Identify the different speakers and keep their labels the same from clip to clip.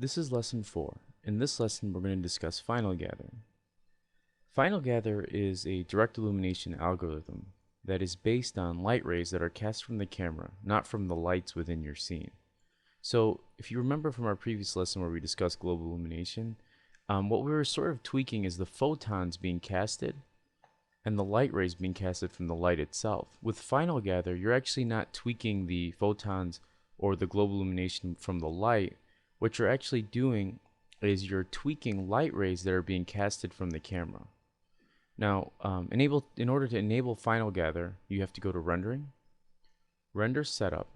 Speaker 1: This is lesson 4. In this lesson, we're going to discuss final gather. Final gather is a direct illumination algorithm that is based on light rays that are cast from the camera, not from the lights within your scene. So, if you remember from our previous lesson where we discussed global illumination, what we were sort of tweaking is the photons being casted and the light rays being casted from the light itself. With final gather, you're actually not tweaking the photons or the global illumination from the light. What you're actually doing is you're tweaking light rays that are being casted from the camera. Now, in order to enable final gather, you have to go to rendering, render setup.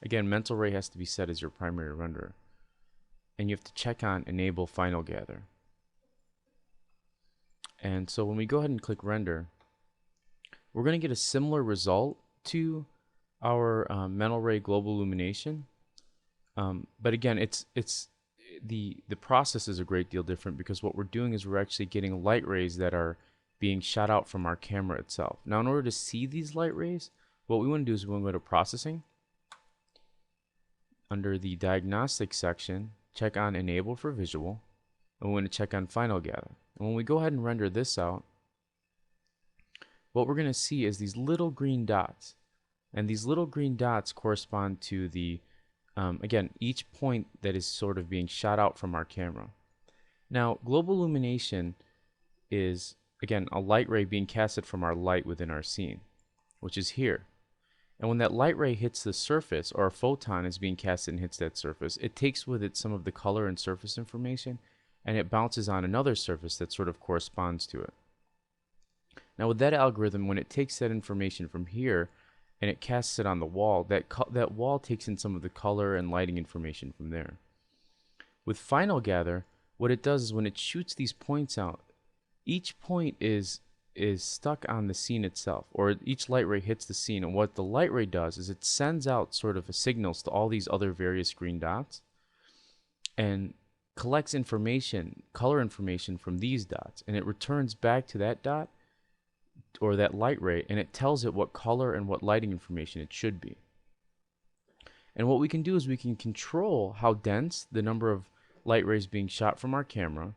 Speaker 1: Again, mental ray has to be set as your primary renderer. And you have to check on enable final gather. And so when we go ahead and click render, we're going to get a similar result to our mental ray global illumination. But again, the process is a great deal different because what we're doing is we're actually getting light rays that are being shot out from our camera itself. Now, in order to see these light rays, what we want to do is we want to go to processing. Under the diagnostic section, check on enable for visual, and we want to check on final gather. And when we go ahead and render this out, what we're going to see is these little green dots. And these little green dots correspond to the again, each point that is sort of being shot out from our camera. Now, global illumination is, again, a light ray being casted from our light within our scene, which is here. And when that light ray hits the surface, or a photon is being casted and hits that surface, it takes with it some of the color and surface information, and it bounces on another surface that sort of corresponds to it. Now, with that algorithm, when it takes that information from here, and it casts it on the wall, that wall takes in some of the color and lighting information from there. With final gather, what it does is when it shoots these points out, each point is stuck on the scene itself, or each light ray hits the scene, and what the light ray does is it sends out sort of signals to all these other various green dots and collects information, color information from these dots, and it returns back to that dot or that light ray, and it tells it what color and what lighting information it should be. And what we can do is we can control how dense the number of light rays being shot from our camera.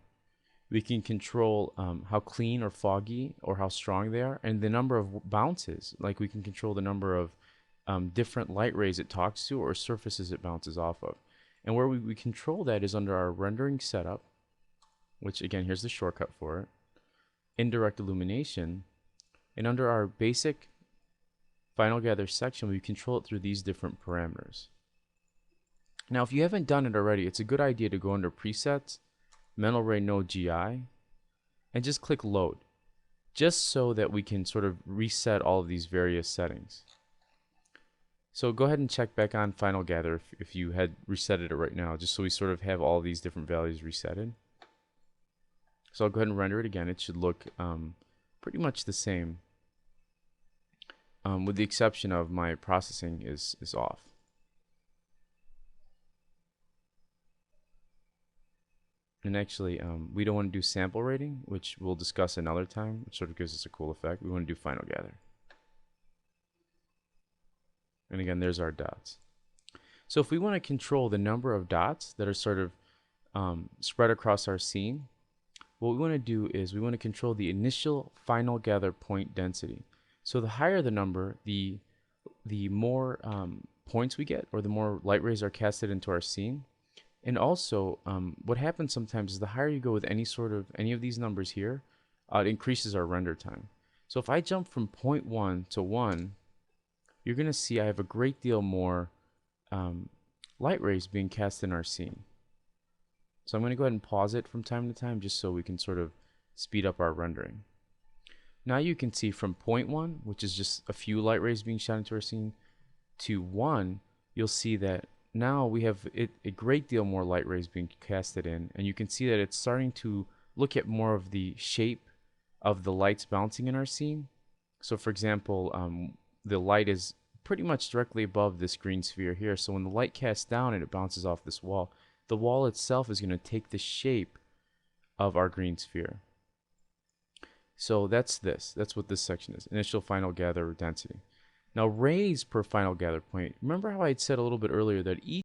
Speaker 1: We can control how clean or foggy or how strong they are, and the number of bounces. Like we can control the number of different light rays it talks to or surfaces it bounces off of. And where we control that is under our rendering setup, which again, here's the shortcut for it, indirect illumination. And under our basic final gather section, we control it through these different parameters. Now, if you haven't done it already, it's a good idea to go under presets, mental ray node GI, and just click load, just so that we can sort of reset all of these various settings. So go ahead and check back on final gather if you had resetted it right now, just so we sort of have all these different values resetted. So I'll go ahead and render it again. It should look pretty much the same. With the exception of my processing is off. And actually, we don't want to do sample rating, which we'll discuss another time, which sort of gives us a cool effect. We want to do final gather. And again, there's our dots. So if we want to control the number of dots that are sort of spread across our scene, what we want to do is we want to control the initial final gather point density. So the higher the number, the more points we get, or the more light rays are casted into our scene. And also, what happens sometimes is the higher you go with any of these numbers here, it increases our render time. So if I jump from 0.1 to 1, you're going to see I have a great deal more light rays being cast in our scene. So I'm going to go ahead and pause it from time to time just so we can sort of speed up our rendering. Now you can see from 0.1, which is just a few light rays being shot into our scene, to 1, you'll see that now we have a great deal more light rays being casted in, and you can see that it's starting to look at more of the shape of the lights bouncing in our scene. So for example, the light is pretty much directly above this green sphere here, so when the light casts down and it bounces off this wall, the wall itself is going to take the shape of our green sphere. So that's what this section is, initial final gather density. Now rays per final gather point, remember how I had said a little bit earlier that each